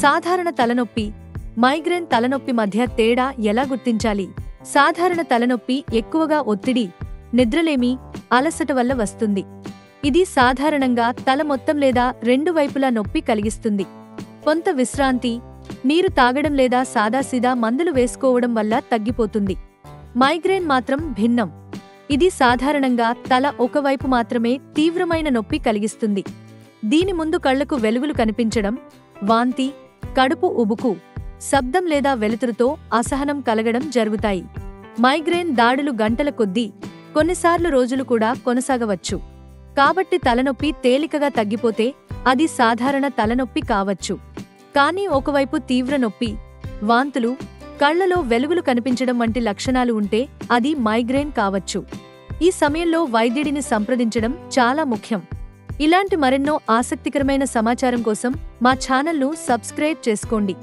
సాధారణ తలనొప్పి, మైగ్రేన్ తలనొప్పి మధ్య తేడా ఎలా గుర్తించాలి? సాధారణ తలనొప్పి ఎక్కువగా ఒత్తిడి, నిద్రలేమి, అలసట వల్ల వస్తుంది. ఇది సాధారణంగా తల మొత్తం లేదా రెండు వైపులా నొప్పి కలిగిస్తుంది. కొంత విశ్రాంతి, నీరు తాగడం లేదా సాదాసీదా మందులు వేసుకోవడం వల్ల తగ్గిపోతుంది. మైగ్రేన్ మాత్రం భిన్నం. ఇది సాధారణంగా తల ఒకవైపు మాత్రమే తీవ్రమైన నొప్పి కలిగిస్తుంది. దీని ముందు కళ్లకు వెలుగులు కనిపించడం, వాంతి, కడుపు ఉబుకు, శబ్దం లేదా వెలుతురుతో అసహనం కలగడం జరుగుతాయి. మైగ్రేన్ దాడులు గంటల కొద్దీ, కొన్నిసార్లు రోజులు కూడా కొనసాగవచ్చు. కాబట్టి తలనొప్పి తేలికగా తగ్గిపోతే అది సాధారణ తలనొప్పి కావచ్చు. కానీ ఒకవైపు తీవ్ర నొప్పి, వాంతులు, కళ్లలో వెలుగులు కనిపించడం వంటి లక్షణాలు ఉంటే అది మైగ్రేన్ కావచ్చు. ఈ సమయంలో వైద్యుడిని సంప్రదించడం చాలా ముఖ్యం. ఇలాంటి మరెన్నో ఆసక్తికరమైన సమాచారం కోసం మా ఛానల్ను సబ్స్క్రైబ్ చేసుకోండి.